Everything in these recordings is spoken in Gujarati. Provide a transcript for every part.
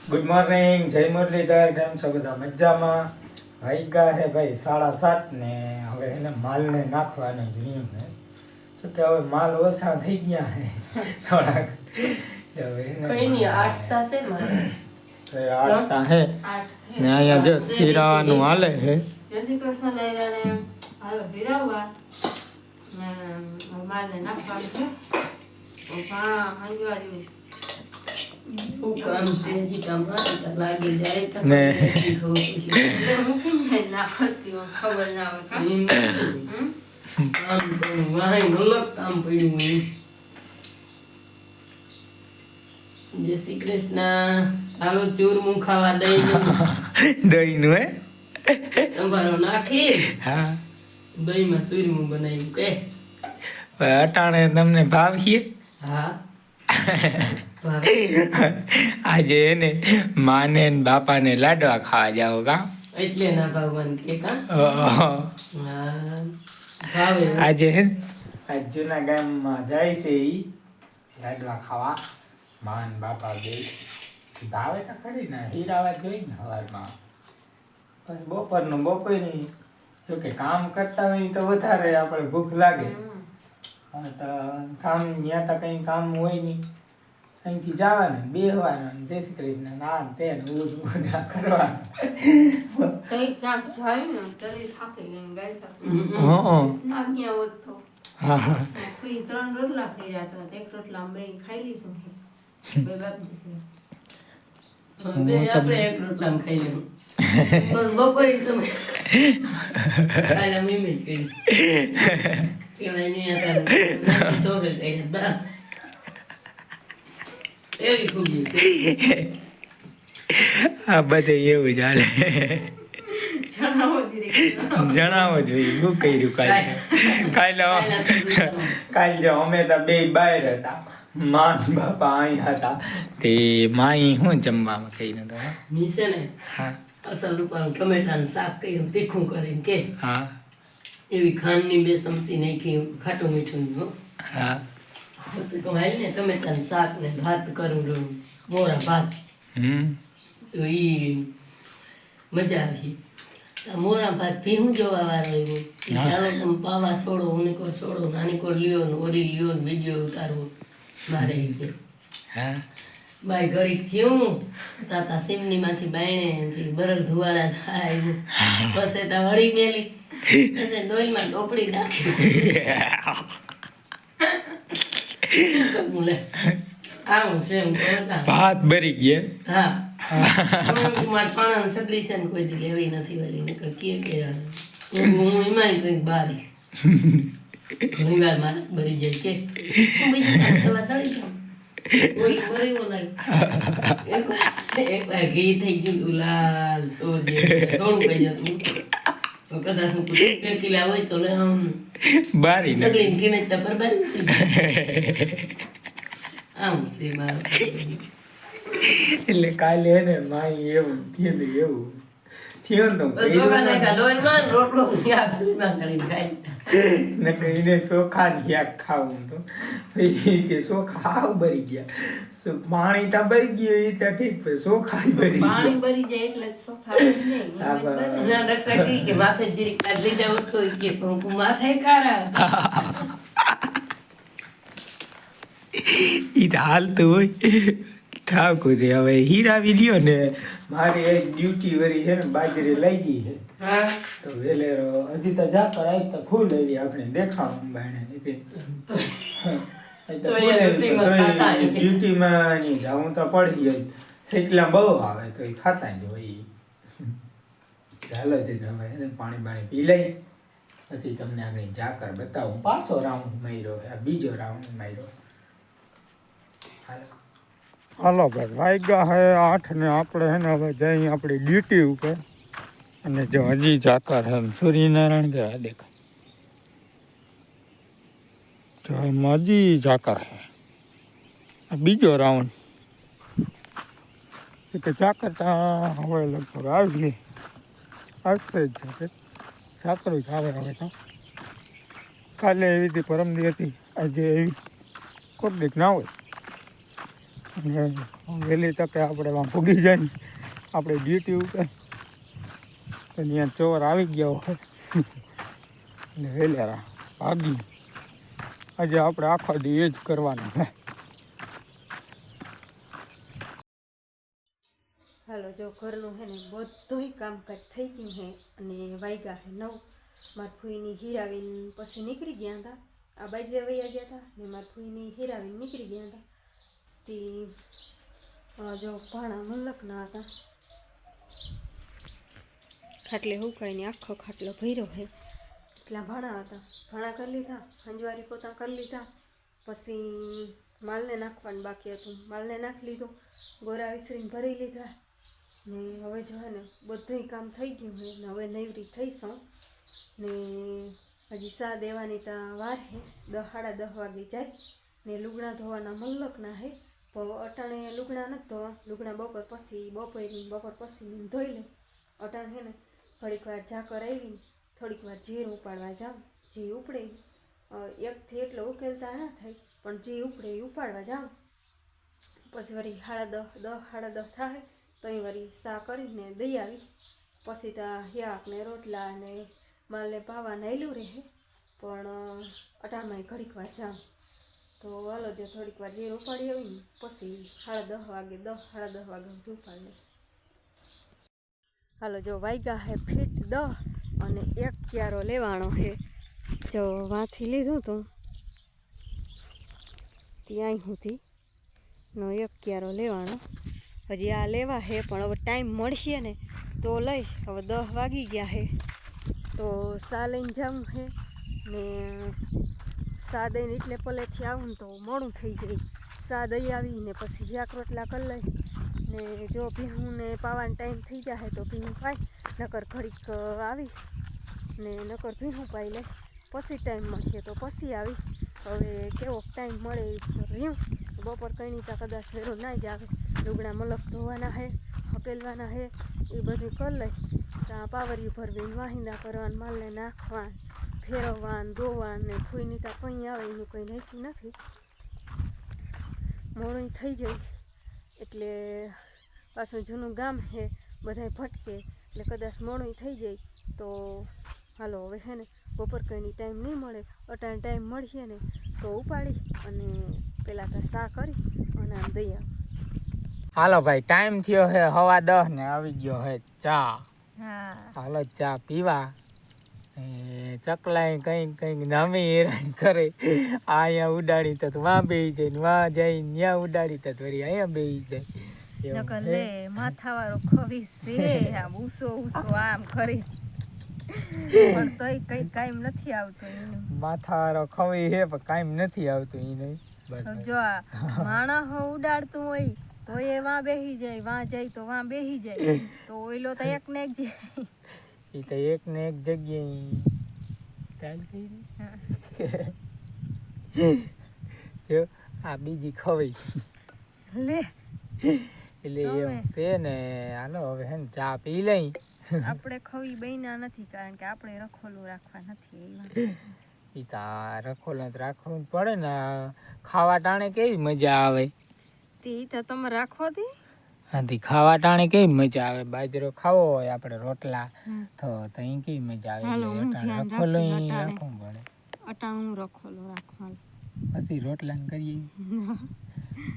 ગુડ મોર્નિંગ, જય મુરલીધર. કેમ છો બધા? મજામાં? વાગ્યા છે ભાઈ 7:30 ને હવે એને માલને નાખવાનો જ નિયમ છે. શું કે હવે માલ ઓછા થઈ ગયા છે થોડાક. હવે એને આઠતા છે મારે. આઠતા છે ને અહીંયા જો શીરાવાનું હાલે છે. જય શ્રી કૃષ્ણ લઈને હાલો હીરાવા ને માલને નાખવાનું છે. અંજવાડી લાગી જાય ને ખબર ના આવે કામ પડ્યું. જય શ્રી કૃષ્ણ. હાલો ચૂરમું ખાવા દહીં નું હે સંભારો નાખી હા દહીંમાં ચૂરમું બનાવ્યું કે અટાણે તમને ભાવીએ. હા આજે એને માને ને બાપાને લાડવા ખાવા જાવ કા એટલે ના ભાવવાનું કે કા ભાવે આજે આજ જૂના ગામમાં જાય છે ઈ લાડવા ખાવા. માન બાપા બે ભાવે તો ખરી ને હીરાવા જોઈ ને સવારમાં પછી બપોરનું બપોરની જોકે કામ કરતા હોય તો વધારે આપણે ભૂખ લાગે. તો કામ ત્યાં તો કંઈ કામ હોય નહીં, અહીંથી જવાનું બેસવાનું જય શ્રી કૃષ્ણ ના તે કરવાનું. હા હા 3 રોટલા ખાઈ રહ્યા હતા. 1 રોટલા બે ખાઈ લીધું. આપણે 1 રોટલા ખાઈ લેવું. બપોરે તમે કાલે મીમી કરી આ બધે એવું ચાલે. જણાવો જોઈએ શું કર્યું કાલે જો અમે તો બે બહાર હતા, માન બાપા અહીં હતા. તે માઈ શું જમવામાં ખાઈને તો મીસે ને હા અસલ રૂપાનું ટમેટાનું શાક કર્યું તીખું કરીને કે હા એવી ખાંડની 2 ચમચી નાખી ખાટું મીઠું હા પછી કમાઈ ને ટમેટાનું શાક ને ભાત કરું મોરા ભાત તો ઈ મજા આવી. મોરા ભાત ભીહું જોવા વાળો એવું ચાલો તમે પાવા છોડો ઉની કો છોડો નાની કો લ્યો ને ઓરી લ્યો ને વિડીયો ઉતારવો મારે હા બાઈ ઘડીક થયું તાતા સિમની માંથી બાયણે બરલ ધુવાડા થાય પછી તા વળી ગયેલી પછી ડોલમાં ટોપડી નાખી આવું છે એમ ભાત ભરી ગયા. હા મારા પાણાને સગડી છે ને કોઈ દી લેવી નથી વાલી ને કે હું એમાંય કંઈક બારી ઘણી વાર મારે ભરી જાય કે હું બીજી દવા સડી જાઉં કોઈ ભરી લાગ્યું. એક વાર ઘી થઈ ગયું લાલ સોજે થોડું કહી જતું કદાચ હું 2 કિલા હોય તો બારી સગડી કિંમત તો પર બારી આમ છે મારું. એટલે કાલે ને માઈ એવું થયું તો રોટલો કરીને ખાઈ ને કહીને ચોખા શાક ખાવું તો કે ચોખા હાવ ભરી ગયા. પાણી તો ભરી ગયું એ તો ઠીક, પણ ચોખા ભરી પાણી ભરી જાય એટલે ચોખા કે માથે જીરી કાઢી જાવ તો કે હું માથે કાઢા ઈ તો હાલતું હોય ઠાકુર છે. હવે હીરાવી લ્યો ને મારી એક ડ્યુટી વરી છે ને બાજરી લઈ ગઈ છે તો વેલેરો હજી તો જાતા રાત તો ફૂલ એવી આપણે દેખાણું બાયણે ડ્યુટીમાં નહીં જાઉં તો પડી જાય. શેકલા બહુ આવે તો એ ખાતા જ હોય. ચાલો છે હવે એને પાણી બાણી પી લઈ પછી તમને આગળ ઝાકર બતાવું. પાછો રાઉન્ડ માર્યો, બીજો રાઉન્ડ માર્યો. હાલો ભાઈ વાગ્યા હે 8 ને આપણે હે ને હવે જઈ આપણી ડ્યુટી ઉપર. અને જો હજી ઝાકર હે સૂર્યનારાયણ ગયા દેખાય તો હજી ઝાકર હે. બીજો રાઉન્ડ કે ઝાકર હવે લગભગ આવી આવશે જ ઝાકર જ આવે હવે તો. કાલે એવી હતી, પરમદી હતી, આજે એવી કોક દીક ના હોય. ને વહેલી તકે આપણે આમ ભૂગી જાય આપણે ડ્યુટી ઉપર તો ત્યાં ચોર આવી ગયા હોય ને વહેલા ભાગી આજે આપણે આખો દી એ જ કરવાનું છે. હાલો જો ઘરનું હે ને બધુંય કામકાજ થઈ ગયું હે અને વાગ્યા હે 9. મારા ફૂઈની હીરાવીન પછી નીકળી ગયા હતા. આ બાજરે વૈયા ગયા હતા ને મારા ફૂઈની હીરાવીન નીકળી ગયા હતા. તે જો ભાણા મલકના હતા. ખાટલે હુકાઈને આખો ખાટલો ભર્યો હે. એટલા ભાણા હતા. ભાણા કરી લીધા, સંજવારી પોતા કરી લીધા. પછી માલને નાખવાનું બાકી હતું, માલને નાખી લીધો. ગોરા વિસરીને ભરી લીધા ને હવે જો હે ને બધુંય કામ થઈ ગયું છે ને હવે નવરી થઈશું ને હજી સા દેવાની ત્યાં વાર હે. 10 સાડા 10 વાગે જાય ને લુગડા ધોવાના મલકના હે. પણ અટાણે લુગડા નથી ધોવા, લુગડા બપોર પછી ધોઈ લે. અટાણે હે ને થોડીક વાર ઝાકર આવીને થોડીક વાર જીર ઉપાડવા જાઉં. જી ઉપડે એકથી એટલો ઉકેલતા ના થાય પણ જે ઉપડે એ ઉપાડવા જાઉં. પછી વળી 10 થાય તો અહીં વળી સા કરીને દઈ આવી. પછી ત્યાં યાક ને રોટલા ને માલને પાવા નાયલું રહે પણ અટાણમાં ઘડીક વાર જાઉં. તો હાલો જો થોડીક વાર જીર ઉપાડી આવીને પછી 10 સાડા 10 વાગે ઉપાડી લે. હાલો જો વાગ્યા હે ફીટ 10 અને 1 ક્યારો લેવાનો હે. જો વાંથી લીધું તું ત્યાં સુધી નો 1 ક્યારો લેવાનો. હજી આ લેવા હે પણ હવે ટાઈમ મળશે ને તો લઈ. હવે 10 વાગી ગયા હે તો સા લઈને જવું હે ને સા દઈને એટલે પલેથી આવું ને તો મોડું થઈ જાય. સા દઈ આવીને પછી શાક રોટલા કરી લઈ ને જો ભીહુંને પાવાનો ટાઈમ થઈ જાય તો ભીહું પાઈ, નકર ઘડીક આવી ને નકર ભીહું પાઈ લે. પછી ટાઈમ મળશે તો પછી આવી. હવે કેવો ટાઈમ મળે રહ્યું. બપોર કઈ ત્યાં કદાચ વેરો ના જ આવે. લુગડા મલક ધોવાના હે, હકેલવાના હે, એ બધું કરી લઈ. ત્યાં પાવરિયું ભરવીને વાહિંદા કરવાન, માલને નાખવાન, ફેરવવાન, ધોવાન ને ફૂઈની ત્યાં કંઈ આવે એનું કંઈ નક્કી નથી. મોડું થઈ જાય એટલે પાછું જૂનું ગામ છે, બધાય ભટકે એટલે કદાચ મોડું થઈ જાય તો હાલો હવે છે ને બપોર કંઈની ટાઈમ નહીં મળે. અટાણે ટાઈમ મળશે ને તો ઉપાડી અને પેલા તો સા કરી અને આમ દઈ આવ. હાલો ભાઈ ટાઈમ થયો હે 10:15 ને આવી ગયો હે ચા. હા હાલો ચા પીવા. ચકલાય કંઈક નવી હેરાન કરે. અહીંયા ઉડાડી તો વાં બેસી જાય ને વાં જાય ત્યાં ઉડાડી તો વળી અહીંયા બેસી જાય. નકર લે માથાવાળો ખવીસ છે આમ ઊસો આમ કરી પણ તોય કઈ કાયમ નથી આવતું એનું. માથાવાળો ખવી છે પણ કાંઈ નથી આવતું એને. જો આ માણસ ઉડાડતું હોય તો એ વાં બેસી જાય, વાં જાય તો વાં બેસી જાય તો ઓઈલો તો એક ને એક જાય. એ તો એક ને એક જગ્યાએ જો આ બીજી ખવાઈ લે એટલે એમ છે ને. હાલો હવે હે ને ચા પી લઈ. આપણે ખવી બન્યા નથી કારણ કે આપણે રખોલું રાખવા નથી. એ તો રખોલું રાખવું પડે ને. ખાવા ટાણે કેવી મજા આવે. તે તો તમે રાખો તી હાથી ખાવા ટાણે કેવી મજા આવે. બાજરો ખાવો હોય આપણે રોટલા તો અહીં કેવી મજા આવે. રખોલું રાખવું પડે. અટાણું રખોલું રાખવાનું પછી રોટલા કરીએ.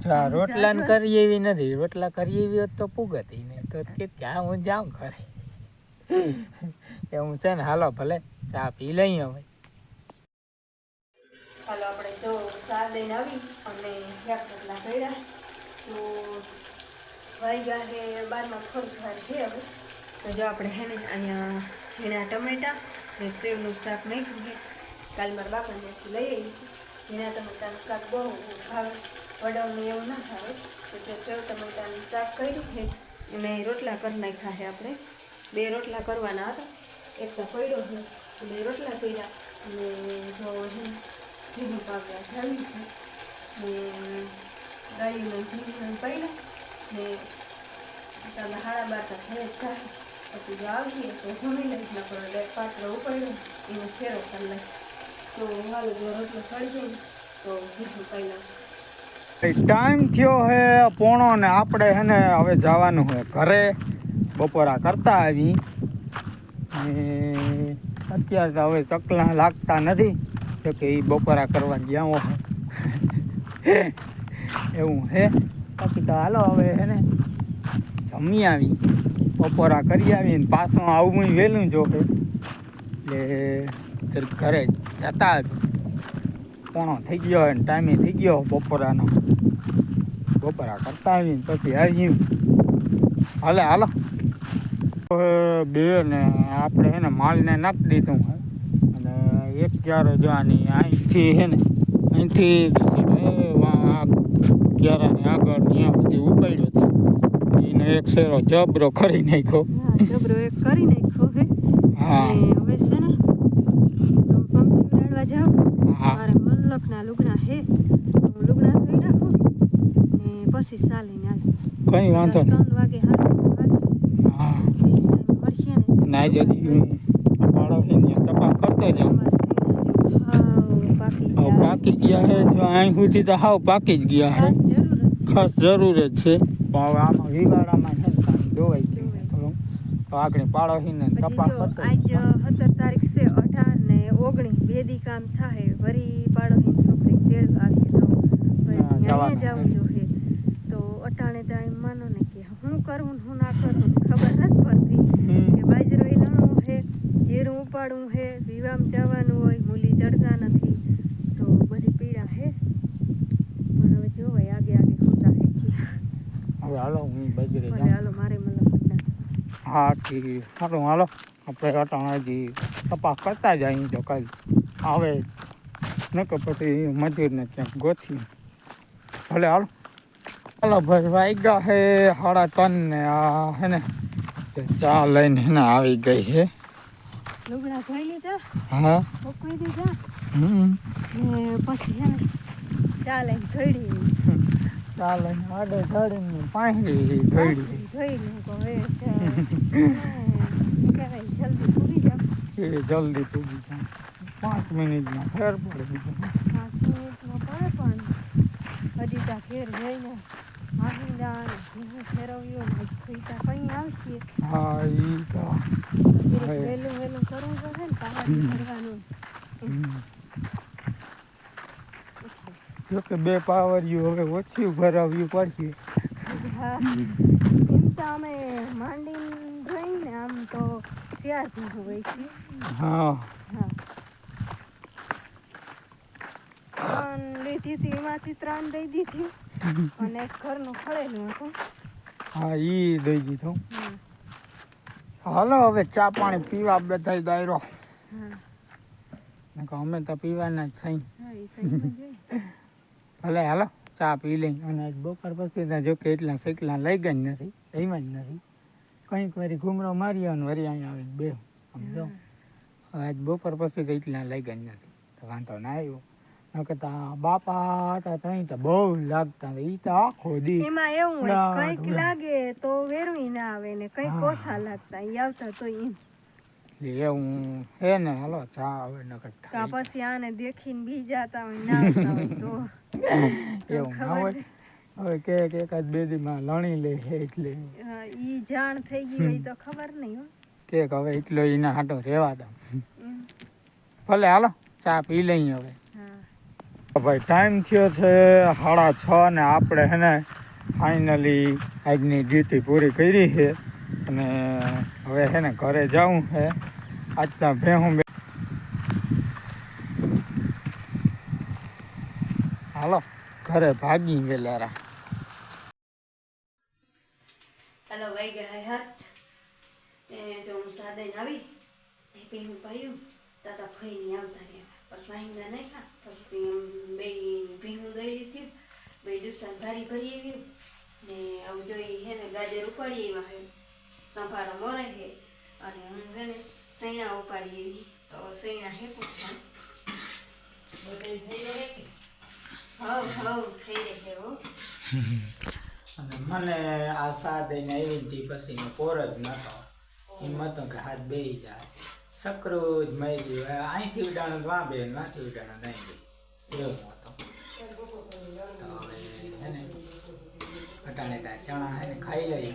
જો આ રોટલા કરીએ એવી નથી. રોટલા કરીએ એવી હોત તો પૂગતી ને તો કે ત્યાં હું જાઉં ઘરે એવું છે ને. હાલો ભલે ચા પી લઈએ હવે. હાલો આપણે જો સા દઈને આવી અને શાક રોટલા કર્યા તો વાગ્યા હે 12 થોડીક વાર છે હવે. તો જો આપણે હે ને અહીંયા ઝીણા ટમેટા ને સેવનું શાક નાખ્યું છે. કાલ મારા બાપાને ત્યાંથી લઈ આવી. ઝીણા ટમેટાનું શાક બહુ ભાવે, વડાવને એવું ના ભાવે તો જે સેવ ટમેટાનું શાક કર્યું છે અને રોટલા કરી નાખ્યા છે. આપણે 2 રોટલા કરવાના હતા, એક તો પડ્યો છે 2 રોટલા કર્યા અને જો ભીનું પાક્યા જાવી છે ને ગાડીને ભીનું પડ્યા ને તમે 12:30 થયે જ જાય. પછી જો આવીએ તો જમી લઈશ ન કરો પાત્ર ઉપાડ્યો એને શેરો કરી લઈ તો હાલ જો રોટલો સળી જાય તો ભીનું પાઈ નાખું. ટાઈમ થયો હે પોણો ને આપણે હે ને હવે જવાનું હોય ઘરે બપોરા કરતા આવી ને અત્યારે તો હવે ચકલા લાગતા નથી તો કે એ બપોરા કરવા ગયા હોય એવું હે બાકી તો હાલો હવે હે ને જમી આવી બપોરા કરી આવી ને પાછું આવું વહેલું જોકે એટલે ઘરે જતા આવી પોણો થઈ ગયો હોય ને ટાઈમે થઈ ગયો બપોરાનો બપોરા કરતા આવીને પછી આવી હાલે હાલો બે ને આપણે હે ને માલને નાખી દીધું હોય અને એક ક્યારો જોવાની અહીંથી હે ને અહીંથી ક્યારાની આગળ ત્યાં સુધી ઉપાડ્યો હતો એને એક શેરો જબરો કરી નાખ્યો જબરો એક કરી નાખ્યો હે હા હવે છે ને પંપ ઉડાડવા જાવ મારે મલકના લુગડા હે હું લુગડા ધોઈ નાખું ને પછી ચાલીને આવી કઈ વાંધો નહીં 3 વાગે 3:30 વાગે હા મળશે ને ના જદી પાડોશી તપાસ કરતો જાઉં પાકી ગયા હે જો અહીં સુધી તો હાવ પાકી જ ગયા હે ખાસ જરૂર જ છે પણ હવે આમાં વિવાડામાં છે ને દોવાઈ ગયું થોડું તો આગળ પાડોશીને તપાસ કરતો આજ 17 તારીખ છે 18 ને 19 બે દી કામ થાય વરી પાડોશી છોકરી તેડવા આવી તો વરી અહીંયા જવું જોઈએ તો અટાણે તો એમ માનો ને કે હું કરું ને હું ના કરું ખબર નથી પડતી કે બાજરો લણવું હે જીરું ઉપાડવું હે વિવામ જવાનું હોય મૂલી ચડતા નથી તો બધી પીડા હે પણ હવે જોવાય આગે આગે હોતા હે હવે હાલો હું બજરે ભલે હાલો મારે મતલબ હા ઠીક સારું હાલો આપણે અટાણા હજી તપાસ કરતા જ અહીં તો કાલ આવે નકર પછી મજૂરને ક્યાંક ગોથી ભલે હાલો હાલો ભાઈ વાગ્યા હે 3:30 ને આ હે ને ચા લઈને હે ને આવી ગઈ હે લુગડા ધોઈ લીધા હા ઉકળી દીધા ને પછી હે ને ચા લઈને ધોઈ ચા લઈને આડે ચડીને પાણી ધોઈ ધોઈ હવે કહેવાય જલ્દી પૂરી જાવ એ જલ્દી પૂરી જાય 5 મિનિટમાં ફેર પડે બીજું 5 મિનિટમાં પડે પણ હજી ત્યાં ઘેર જઈને આવીને ફેરવ્યો ખીતા કઈ આવશે હા ઈ તો વહેલું વહેલું કરવું પડે ને પાણી ભરવાનું જોકે 2 પાવરિયું હવે ઓછું ભરાવ્યું પડશે હા એમ તો અમે માંડીને રહીને આમ તો તૈયાર થઈ હોય છે હા હા 3 લીધી હતી એમાંથી 3 દઈ દીધી અને એક ઘરનું ખળેલું હતું હા ઈ દઈ દીધું હાલો હવે ચા પાણી પીવા બધાય દાયરો હા અમે તો પીવાના જ સહી હા એ સહી ભલે હાલો ચા પી લઈ અને બપોર પછી જો કે એટલા શેકલા લઈ ગઈ નથી એમાં જ નથી કંઈક વારી ઘૂમરો માર્યો ને વરી અહીંયા આવીને બે સમજો આજ બપોર પછી તો એટલા લઈ ગઈ નથી તો વાંધો ના આવ્યો નકર બાપા હતા ત્યાં તો બહુ લાગતા એ તો આખો દી એમાં એવું હોય કંઈક લાગે તો વેરવી ના આવે ને કંઈક ઓછા લાગતા એ આવતા તો એમ એવું હે ને હાલો ચા હવે નકર કા પછી આને દેખીને બી જાતા હોય ના આવતા હોય તો એવું ના હોય હવે કે એકાદ બે દીમાં લણી લે એટલે ઈ જાણ થઈ ગઈ હોય તો ખબર નહીં હો કે હવે એટલો એના હાટો રહેવા દો ભલે હાલો ચા પી લઈએ હવે ભાઈ ટાઈમ થયો છે 6:30 ને આપણે હે ને ફાઇનલી આજની ડ્યુટી પૂરી કરી છે અને હવે છે ને ઘરે જવું છે આજના ભેહું હાલો ઘરે ભાગી ગયેલા હાલો વાઈ ગયા હાથ એ જો હું સાદઈને આવી એ પીવું પાયું દાદા ફઈને આવતા રહ્યા પછી વાહિંદા નાખ્યા પછી બે ભીમું દઈ લીધું બે દુસાન ભારી ભરી આવ્યું ને આવું જોઈ હે ને ગાજર ઉપાડી આવ્યા હે સંભારો મોરે હે અને હું હે ને સૈણા ઉપાડી આવી તો સૈણા હે પૂછવા બધે થઈ રહે કે હવ થઈ રહે હો અને મને આ સાદઈને આવી હતી પછી પોર જ નતો એમ હતો કે હાથ બેસી જાય સકરું જ મરી અહીંથી ઉડાણું વાં બે ત્યાંથી ઉડાણું નહીં ગઈ એવું હતો તો હવે અટાણે તા ચણા હે ને ખાઈ લઈ.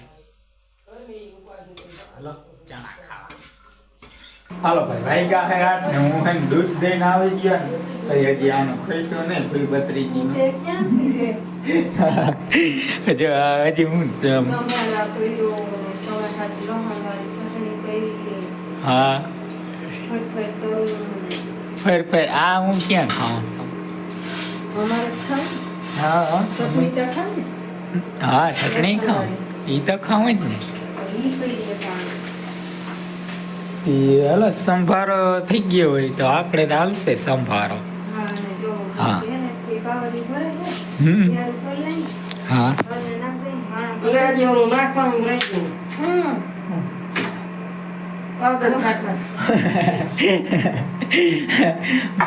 હાલો ચણા ખાવા. હાલો ભાઈ વાગ્યા હે 8 ને હું હે ને દૂધ દઈને આવી ગયો ને તો હજી આનો ખોઈતો નહીં કોઈ બત્રીજી નો હજી હું હા ફેર આ હું ક્યાં ખાઉં છું હા હા ચટણી ખાઉં એ તો ખાઉં જ ને એ હાલો સંભારો થઈ ગયો હોય તો આપણે તો હાલશે સંભારો હા હા નાખવાનું રહી ગયું પાવડર છાંટવા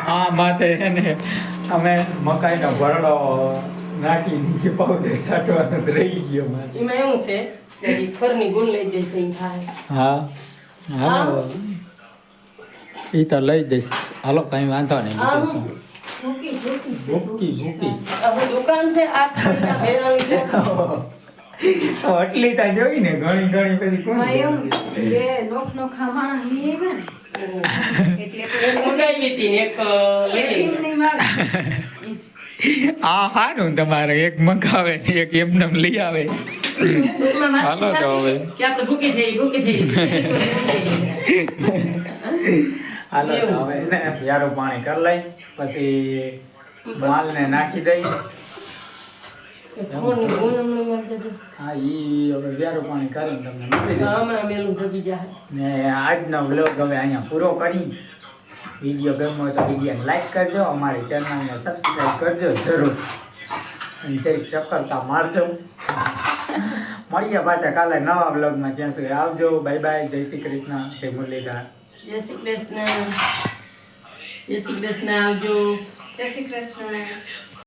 હા માથે છે ને અમે મકાઈનો ભરડો નાખી નીચે પાવડર છાંટવાનો જ રહી ગયો મારે. એમાં એવું છે કે ફરની ગુણ લઈ દઈશ તો ઈ થાય. હા હાલો એ તો લઈ દઈશ હાલો કઈ વાંધો નહીં આ બીજું શું ભૂકી ભૂકી હવે દુકાન છે 8 મહિના ભેરાવી છે. આટલી ત્યાં જોઈ ને ઘણી ઘણી પછી કોણ બે લોક નો ખાવાના હી આવે ને એટલે એક મંગાવી હતી ને એક લઈ એમ લીધી. નહીં માગે આ સારું તમારે એક મગાવે ને એક એમને લઈ આવે દુકાનમાં હાલો તો હવે. કે આપણે ભૂકી જઈએ હાલો તો હવે ને યારું પાણી કરી લઈ પછી માલને નાખી દઈ ફોનની ગુણ અમને મારી દેજો. હા ઈ હવે વ્યારું પાણી કરીને તમને મૂકી દઈ હમણાં મેલું જતી જાય. ને આજનો વ્લોગ હવે અહીંયા પૂરો કરી વિડીયો ગમ્યો હોય તો વિડીયોને લાઈક કરજો અમારી ચેનલને સબસ્ક્રાઈબ કરજો જરૂર અને જરીક ચક્કરતા મારજો મળીએ પાછા કાલે નવા વ્લોગમાં ત્યાં સુધી આવજો બાય બાય જય શ્રી કૃષ્ણ જય મુરલીધર જય શ્રી કૃષ્ણ. જય શ્રી કૃષ્ણ આવજો. જય શ્રી કૃષ્ણ